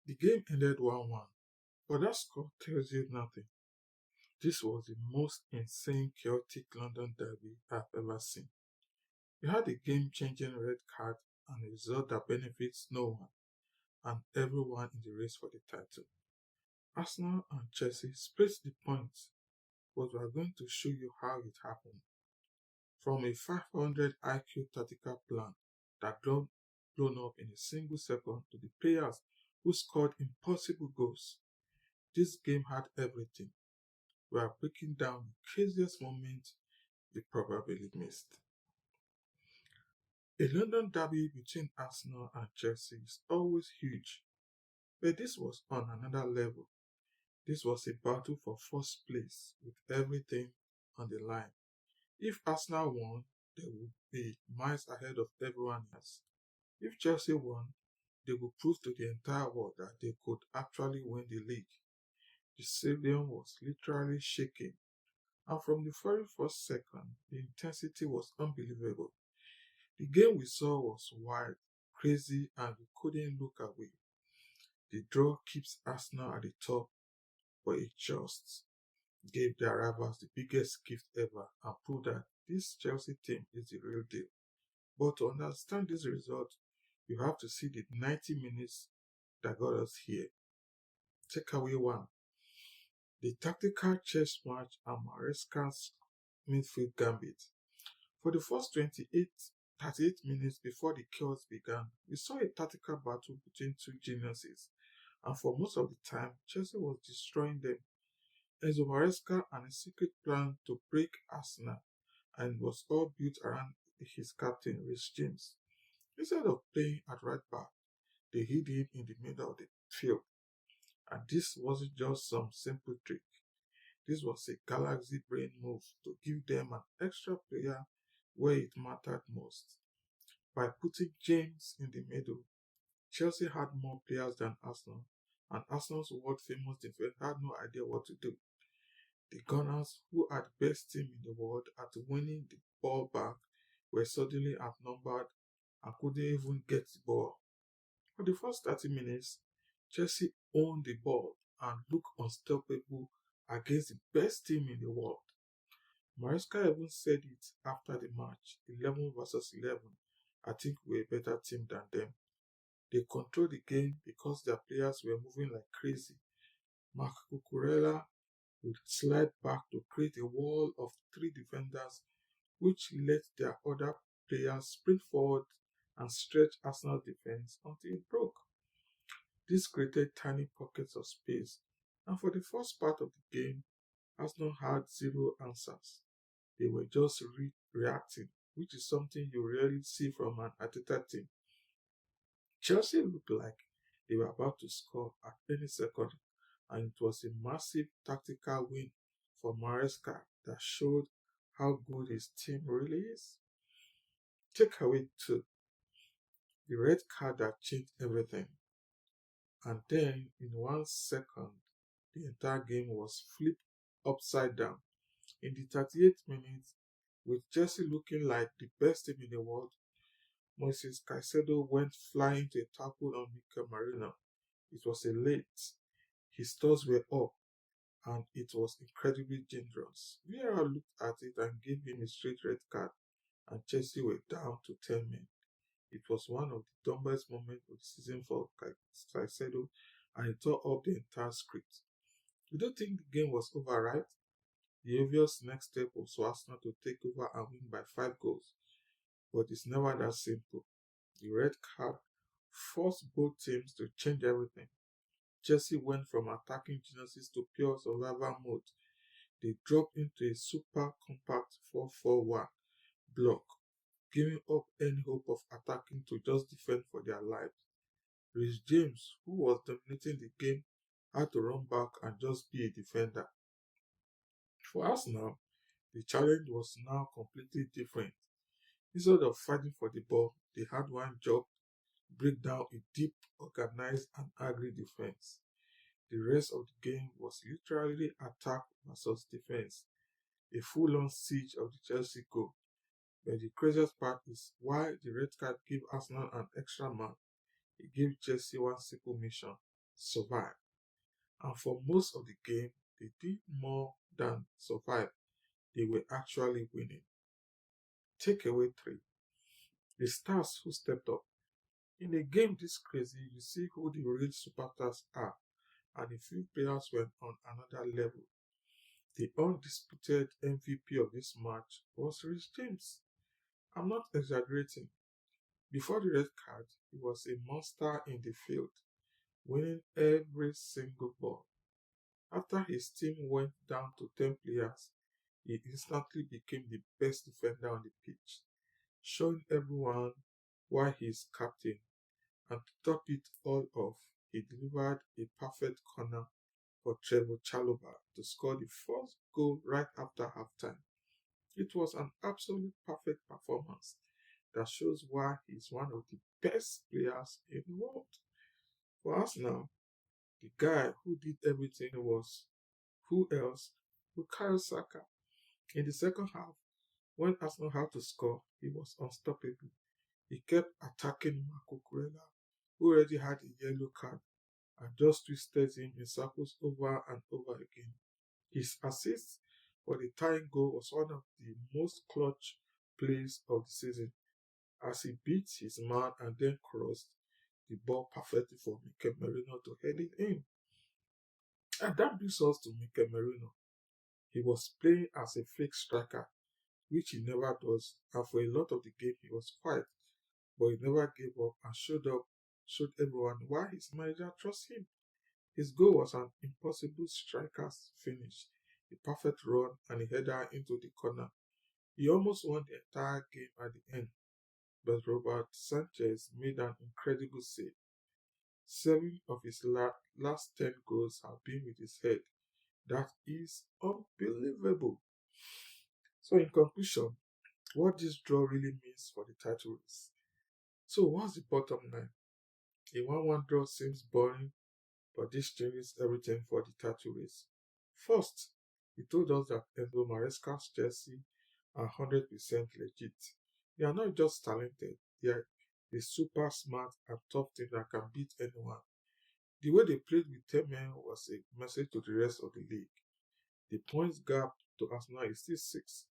The game ended 1-1, but that score tells you nothing. This was the most insane, chaotic London derby I've ever seen. We had a game-changing red card and a result that benefits no one and everyone in the race for the title. Arsenal and Chelsea split the points, but we are going to show you how it happened. From a 500 IQ tactical plan that got blown up in a single second to the players who scored impossible goals, this game had everything. We are breaking down the craziest moment you probably missed. A London derby between Arsenal and Chelsea is always huge, but this was on another level. This was a battle for first place with everything on the line. If Arsenal won, they would be miles ahead of everyone else. If Chelsea won, they would prove to the entire world that they could actually win the league. The stadium was literally shaking, and from the very first second, the intensity was unbelievable. The game we saw was wild, crazy, and we couldn't look away. The draw keeps Arsenal at the top, but it just gave their rivals the biggest gift ever and proved that this Chelsea team is the real deal. But to understand this result, you have to see the 90 minutes that got us here. Takeaway 1. The tactical chess match and Maresca's midfield gambit. For the first 38 minutes before the chaos began, we saw a tactical battle between two geniuses, and for most of the time, Chelsea was destroying them. Enzo Maresca and a secret plan to break Arsenal, and was all built around his captain, Rhys James. Instead of playing at right back, they hid him in the middle of the field. And this wasn't just some simple trick. This was a galaxy brain move to give them an extra player where it mattered most. By putting James in the middle, Chelsea had more players than Arsenal, and Arsenal's world famous defense had no idea what to do. The Gunners, who are the best team in the world at winning the ball back, were suddenly outnumbered and couldn't even get the ball. For the first 30 minutes, Chelsea owned the ball and looked unstoppable against the best team in the world. Maresca even said it after the match, 11 versus 11. I think we're a better team than them. They controlled the game because their players were moving like crazy. Marc Cucurella would slide back to create a wall of three defenders, which let their other players sprint forward and stretch Arsenal defense until it broke. This created tiny pockets of space, and for the first part of the game, Arsenal had zero answers. They were just reacting, which is something you rarely see from an Arteta team. Chelsea looked like they were about to score at any second, and it was a massive tactical win for Maresca that showed how good his team really is. Takeaway 2. The red card that changed everything. And then, in 1 second, the entire game was flipped upside down. In the 38th minute, with Chelsea looking like the best team in the world, Moises Caicedo went flying to a tackle on Mikel Merino. It was a late. His toes were up, and it was incredibly dangerous. VAR looked at it and gave him a straight red card, and Chelsea were down to 10 men. It was one of the dumbest moments of the season for Caicedo, and it tore up the entire script. You don't think the game was over, right? The obvious next step was for Arsenal to take over and win by 5 goals, but it's never that simple. The red card forced both teams to change everything. Chelsea went from attacking geniuses to pure survival mode. They dropped into a super compact 4-4-1 block, giving up any hope of attacking to just defend for their lives. Rhys James, who was dominating the game, had to run back and just be a defender. For Arsenal, the challenge was now completely different. Instead of fighting for the ball, they had one job: break down a deep, organized, and angry defense. The rest of the game was literally attack versus defense, a full-on siege of the Chelsea goal. But the craziest part is why the red card gave Arsenal an extra man. It gave Chelsea one simple mission: survive. And for most of the game, they did more than survive. They were actually winning. Takeaway 3. The stars who stepped up. In a game this crazy, you see who the real superstars are, and a few players were on another level. The undisputed MVP of this match was Rich James. I'm not exaggerating. Before the red card, he was a monster in the field, winning every single ball. After his team went down to 10 players, he instantly became the best defender on the pitch, showing everyone why he is captain. And to top it all off, he delivered a perfect corner for Trevor Chalobah to score the first goal right after halftime. It was an absolute perfect performance that shows why he's one of the best players in the world. For us now, the guy who did everything was who else? Bukayo Saka. In the second half, when Arsenal had to score, he was unstoppable. He kept attacking Marco Kurela, who already had a yellow card, and just twisted him in circles over and over again. His assist for the tying goal was one of the most clutch plays of the season, as he beat his man and then crossed the ball perfectly for Mikel Merino to head it in. And that brings us to Mikel Merino. He was playing as a fake striker, which he never does, and for a lot of the game he was quiet, but he never gave up and showed everyone why his manager trusts him. His goal was an impossible striker's finish, a perfect run and a header into the corner. He almost won the entire game at the end, but Robert Sanchez made an incredible save. 7 of his last 10 goals have been with his head. That is unbelievable. So, in conclusion, what this draw really means for the title race. So, what's the bottom line? A 1-1 draw seems boring, but this changes everything for the title race. First, he told us that Enzo Maresca's Chelsea are 100% legit. They are not just talented, they are a super smart and tough team that can beat anyone. The way they played with 10 men was a message to the rest of the league. The points gap to Arsenal is still 6,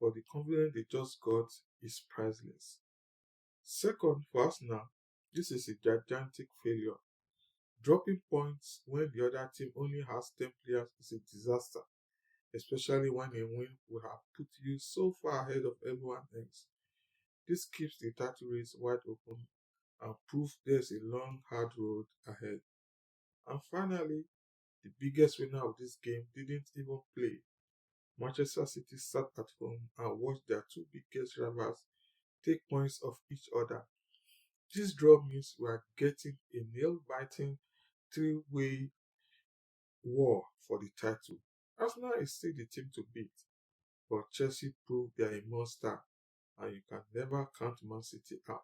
but the confidence they just got is priceless. Second, for Arsenal, this is a gigantic failure. Dropping points when the other team only has 10 players is a disaster, especially when a win would have put you so far ahead of everyone else. This keeps the title race wide open and proves there's a long, hard road ahead. And finally, the biggest winner of this game didn't even play. Manchester City sat at home and watched their two biggest rivals take points off each other. This draw means we are getting a nail-biting three-way war for the title. Arsenal is still the team to beat, but Chelsea proved they are a monster and you can never count Man City out.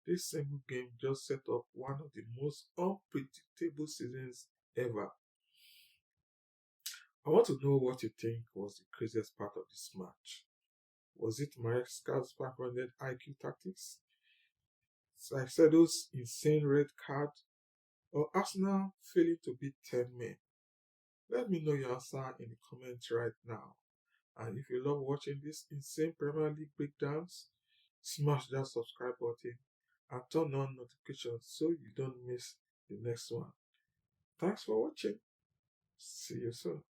This single game just set up one of the most unpredictable seasons ever. I want to know what you think was the craziest part of this match. Was it Maresca's 500 IQ tactics? Like I said, those insane red card, or Arsenal failing to beat 10 men? Let me know your answer in the comments right now. And if you love watching these insane Premier League breakdowns, smash that subscribe button and turn on notifications so you don't miss the next one. Thanks for watching. See you soon.